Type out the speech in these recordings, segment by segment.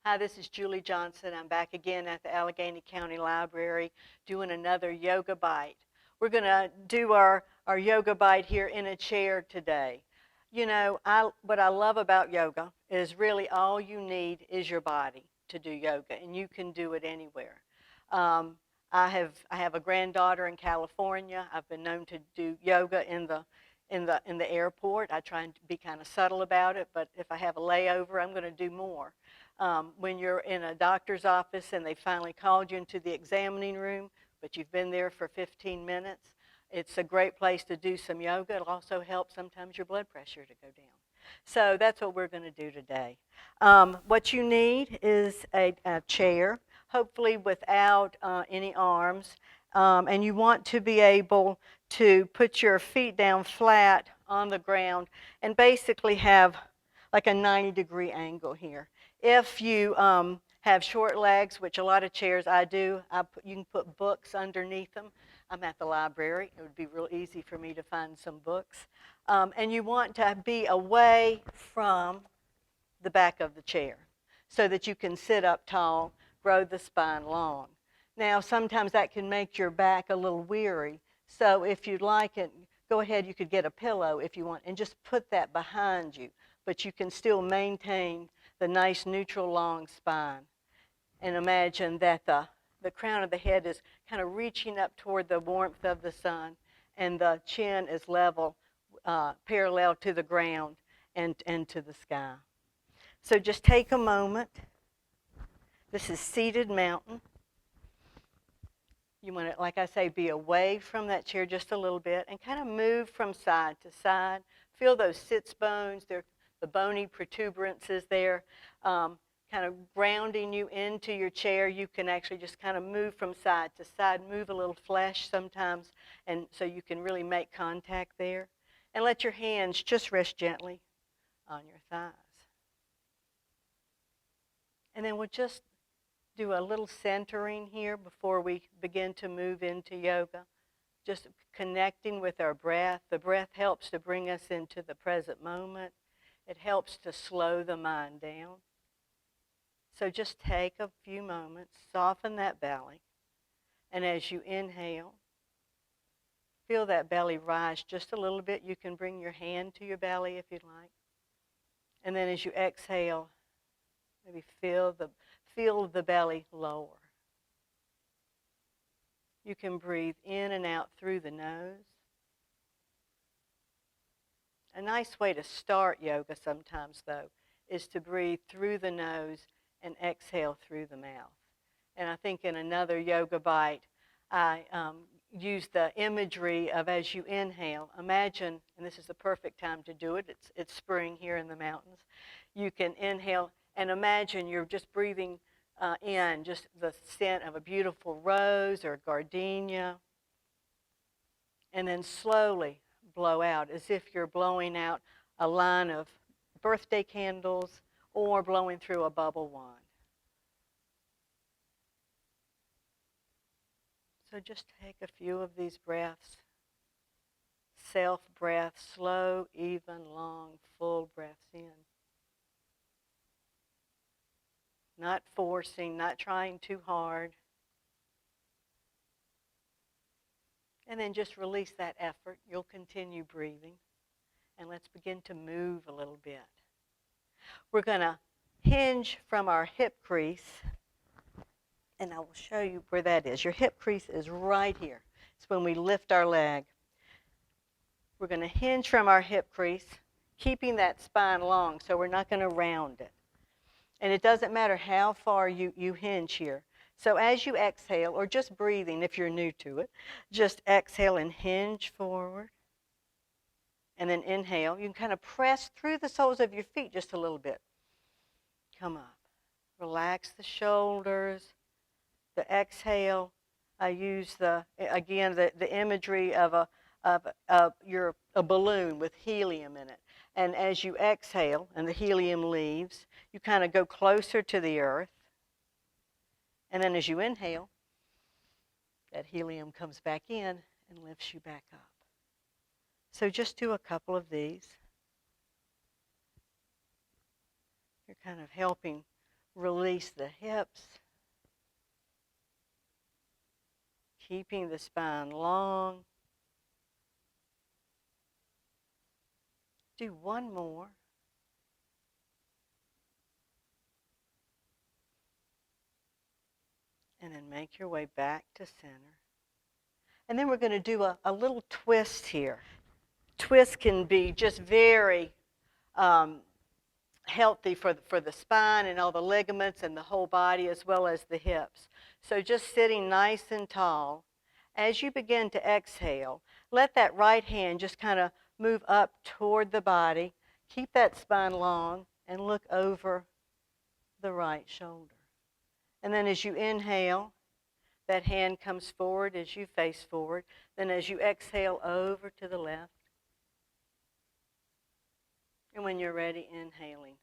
Hi, this is Julie Johnson. I'm back again at the Allegheny County Library doing another yoga bite. We're going to do our yoga bite here in a chair today. You know, what I love about yoga is really all you need is your body to do yoga, and you can do it anywhere. Um, I have a granddaughter in California. I've been known to do yoga in the airport. I try and be kind of subtle about it, but if I have a layover, I'm going to do more. When you're in a doctor's office and they finally called you into the examining room, but you've been there for 15 minutes, it's a great place to do some yoga. It'll also help sometimes your blood pressure to go down. So that's what we're going to do today. What you need is a chair, hopefully without any arms, and you want to be able to put your feet down flat on the ground and basically have like a 90-degree angle here. If you have short legs, which a lot of chairs I do, you can put books underneath them. I'm at the library. It would be real easy for me to find some books. And you want to be away from the back of the chair so that you can sit up tall, grow the spine long. Now, sometimes that can make your back a little weary. So if you'd like it, go ahead, you could get a pillow if you want and just put that behind you. But you can still maintain the nice neutral long spine. And imagine that the crown of the head is kind of reaching up toward the warmth of the sun, and the chin is level, parallel to the ground and to the sky. So just take a moment. This is seated mountain. You want to, like I say, be away from that chair just a little bit and kind of move from side to side. Feel those sits bones. They're the bony protuberances there, kind of grounding you into your chair. You can actually just kind of move from side to side, move a little flesh sometimes, and so you can really make contact there. And let your hands just rest gently on your thighs. And then we'll just do a little centering here before we begin to move into yoga. Just connecting with our breath. The breath helps to bring us into the present moment. It helps to slow the mind down. So just take a few moments, soften that belly, and as you inhale, feel that belly rise just a little bit. You can bring your hand to your belly if you'd like. And then as you exhale, maybe feel the belly lower. You can breathe in and out through the nose. A nice way to start yoga sometimes, though, is to breathe through the nose and exhale through the mouth. And I think in another yoga bite, I use the imagery of as you inhale, imagine, and this is the perfect time to do it, it's spring here in the mountains, you can inhale and imagine you're just breathing in just the scent of a beautiful rose or gardenia, and then slowly blow out as if you're blowing out a line of birthday candles or blowing through a bubble wand. So just take a few of these breaths. Self-breath, slow, even, long, full breaths in. Not forcing, not trying too hard. And then just release that effort. You'll continue breathing. And let's begin to move a little bit. We're going to hinge from our hip crease. And I will show you where that is. Your hip crease is right here. It's when we lift our leg. We're going to hinge from our hip crease, keeping that spine long, so we're not going to round it. And it doesn't matter how far you hinge here. So as you exhale, or just breathing if you're new to it, just exhale and hinge forward. And then inhale. You can kind of press through the soles of your feet just a little bit. Come up. Relax the shoulders. The exhale, I use the imagery of a balloon with helium in it. And as you exhale and the helium leaves, you kind of go closer to the earth. And then as you inhale, that helium comes back in and lifts you back up. So just do a couple of these. You're kind of helping Release the hips, keeping the spine long. Do one more. And then make your way back to center. And then we're going to do a little twist here. Twist can be just very healthy for the spine and all the ligaments and the whole body as well as the hips. So just sitting nice and tall. As you begin to exhale, let that right hand just kind of move up toward the body. Keep that spine long and look over the right shoulder. And then as you inhale, that hand comes forward as you face forward. Then as you exhale, over to the left. And when you're ready, inhaling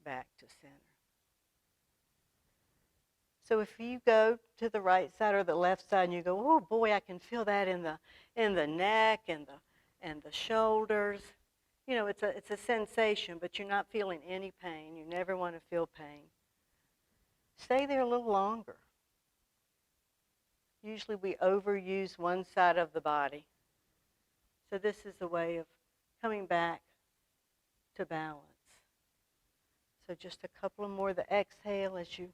back to center. So if you go to the right side or the left side and you go, oh boy, I can feel that in the neck and the shoulders. You know, it's a sensation, but you're not feeling any pain. You never want to feel pain. Stay there a little longer. Usually we overuse one side of the body. So this is a way of coming back to balance. So just a couple of more. The exhale as you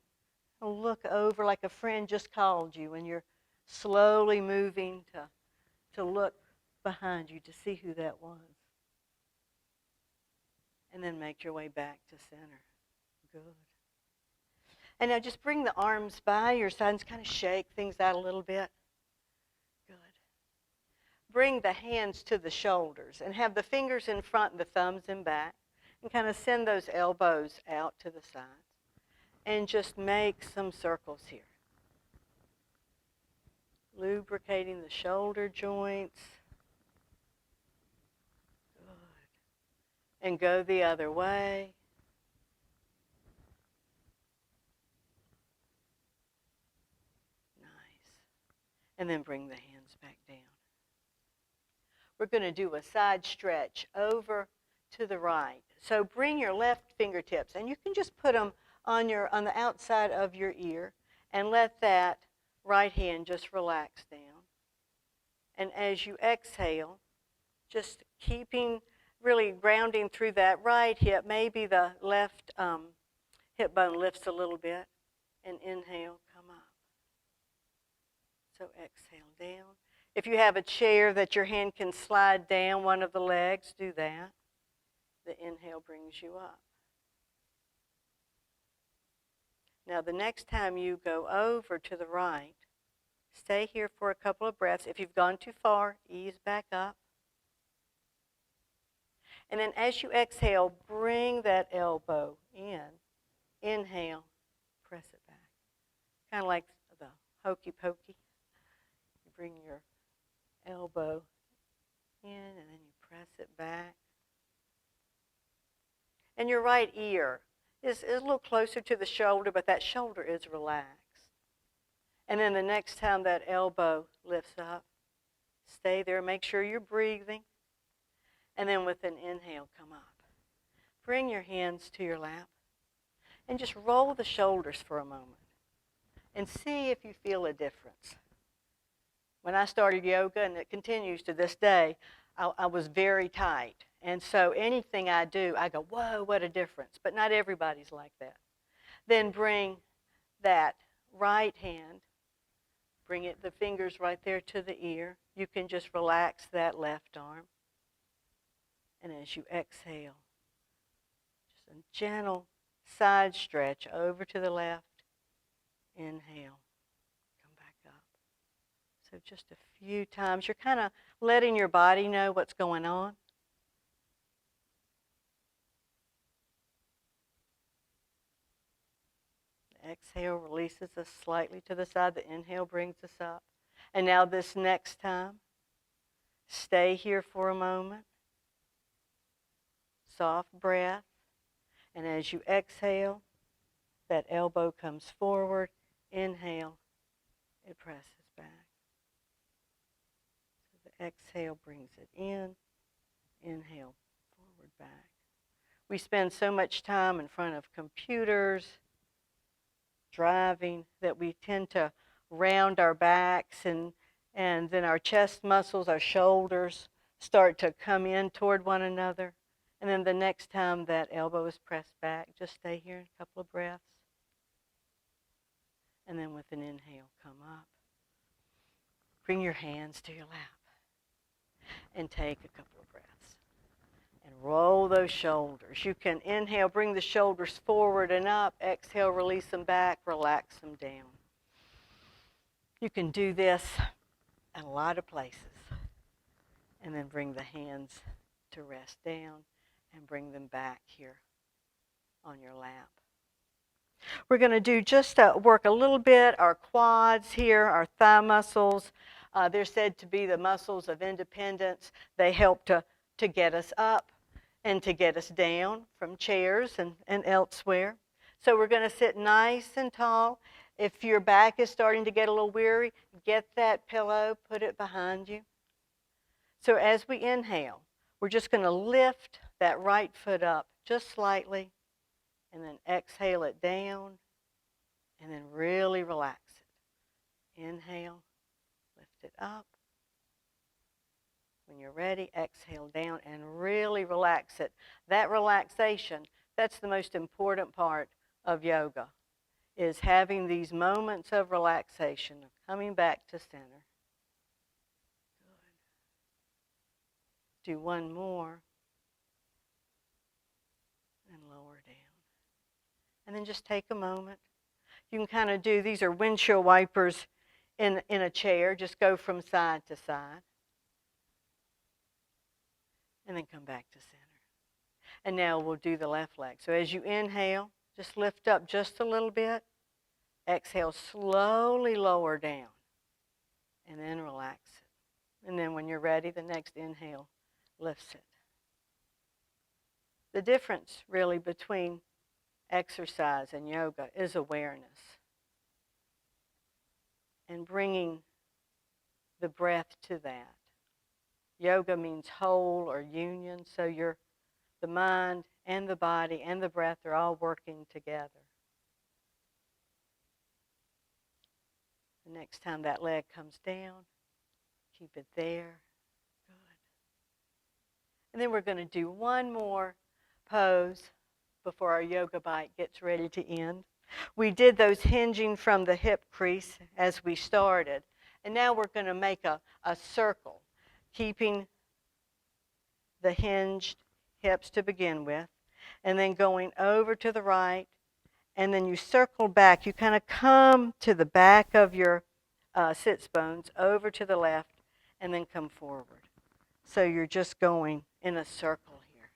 look over like a friend just called you, and you're slowly moving to look behind you to see who that was. And then make your way back to center. Good. And now just bring the arms by your sides, kind of shake things out a little bit. Good. Bring the hands to the shoulders and have the fingers in front and the thumbs in back. And kind of send those elbows out to the sides. And just make some circles here. Lubricating the shoulder joints. Good. And go the other way. And then bring the hands back down. We're going to do a side stretch over to the right. So bring your left fingertips, and you can just put them on the outside of your ear, and let that right hand just relax down. And as you exhale, just really grounding through that right hip, maybe the left hip bone lifts a little bit, and inhale, come up. So exhale down. If you have a chair that your hand can slide down one of the legs, do that. The inhale brings you up. Now the next time you go over to the right, stay here for a couple of breaths. If you've gone too far, ease back up. And then as you exhale, bring that elbow in. Inhale, press it back. Kind of like the hokey pokey. Bring your elbow in and then you press it back. And your right ear is a little closer to the shoulder, but that shoulder is relaxed. And then the next time that elbow lifts up, stay there. Make sure you're breathing. And then with an inhale, come up. Bring your hands to your lap and just roll the shoulders for a moment and see if you feel a difference. When I started yoga, and it continues to this day, I was very tight. And so anything I do, I go, whoa, what a difference. But not everybody's like that. Then bring that right hand, bring the fingers right there to the ear. You can just relax that left arm. And as you exhale, just a gentle side stretch over to the left. Inhale. So just a few times. You're kind of letting your body know what's going on. The exhale releases us slightly to the side. The inhale brings us up. And now this next time, stay here for a moment. Soft breath. And as you exhale, that elbow comes forward. Inhale, it presses back. Exhale brings it in. Inhale, forward back. We spend so much time in front of computers driving, that we tend to round our backs, and then our chest muscles, our shoulders start to come in toward one another. And then the next time that elbow is pressed back, just stay here a couple of breaths. And then with an inhale, come up. Bring your hands to your lap and take a couple of breaths. And roll those shoulders. You can inhale, bring the shoulders forward and up. Exhale, release them back, relax them down. You can do this in a lot of places. And then bring the hands to rest down and bring them back here on your lap. We're going to do just work a little bit our quads here, our thigh muscles. They're said to be the muscles of independence. They help to get us up and to get us down from chairs and elsewhere. So we're going to sit nice and tall. If your back is starting to get a little weary, get that pillow, put it behind you. So as we inhale, we're just going to lift that right foot up just slightly, and then exhale it down, and then really relax it. Inhale, lift it up. When you're ready, exhale down and really relax it. That relaxation, that's the most important part of yoga, is having these moments of relaxation, of coming back to center. Good. Do one more. And lower down. And then just take a moment. You can kind of do, these are windshield wipers in a chair. Just go from side to side. And then come back to center. And now we'll do the left leg. So as you inhale, just lift up just a little bit. Exhale, slowly lower down. And then relax it. And then when you're ready, the next inhale lifts it. The difference really between exercise and yoga is awareness. And bringing the breath to that. Yoga means whole or union, so the mind and the body and the breath are all working together. The next time that leg comes down, keep it there. Good. And then we're going to do one more pose before our yoga bite gets ready to end. We did those hinging from the hip crease as we started. And now we're going to make a circle, keeping the hinged hips to begin with, and then going over to the right, and then you circle back. You kind of come to the back of your sits bones, over to the left, and then come forward. So you're just going in a circle here.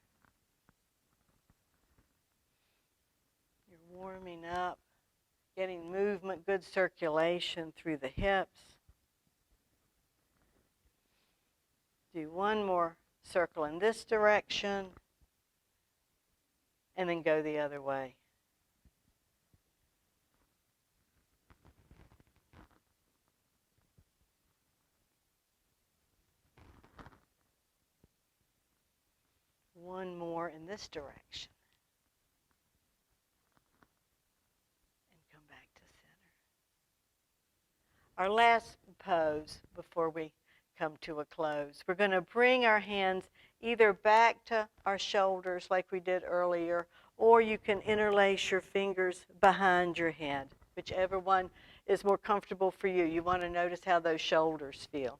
You're warming up, getting movement, good circulation through the hips. Do one more circle in this direction, and then go the other way. One more in this direction. And come back to center. Our last pose before we come to a close. We're going to bring our hands either back to our shoulders like we did earlier, or you can interlace your fingers behind your head, whichever one is more comfortable for you. You want to notice how those shoulders feel.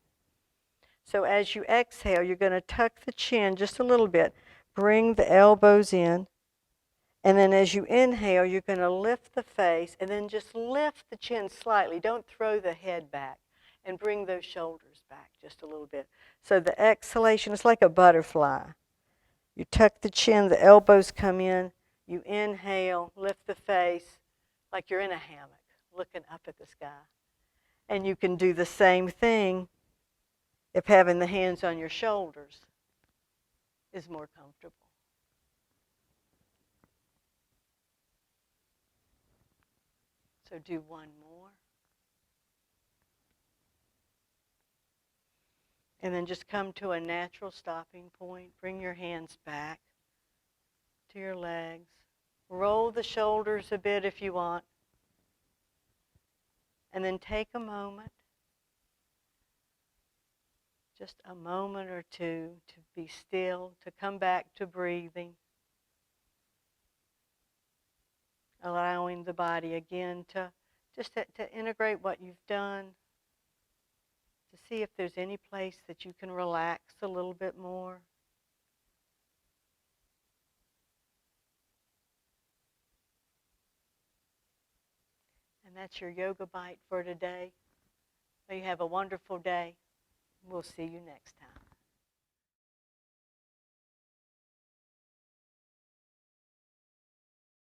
So as you exhale, you're going to tuck the chin just a little bit. Bring the elbows in. And then as you inhale, you're going to lift the face and then just lift the chin slightly. Don't throw the head back. And bring those shoulders back just a little bit. So the exhalation is like a butterfly. You tuck the chin, the elbows come in. You inhale, lift the face like you're in a hammock, looking up at the sky. And you can do the same thing if having the hands on your shoulders is more comfortable. So do one more. And then just come to a natural stopping point. Bring your hands back to your legs. Roll the shoulders a bit if you want. And then take a moment, just a moment or two, to be still, to come back to breathing. Allowing the body again to to integrate what you've done, to see if there's any place that you can relax a little bit more. And that's your yoga bite for today. May you have a wonderful day. We'll see you next time.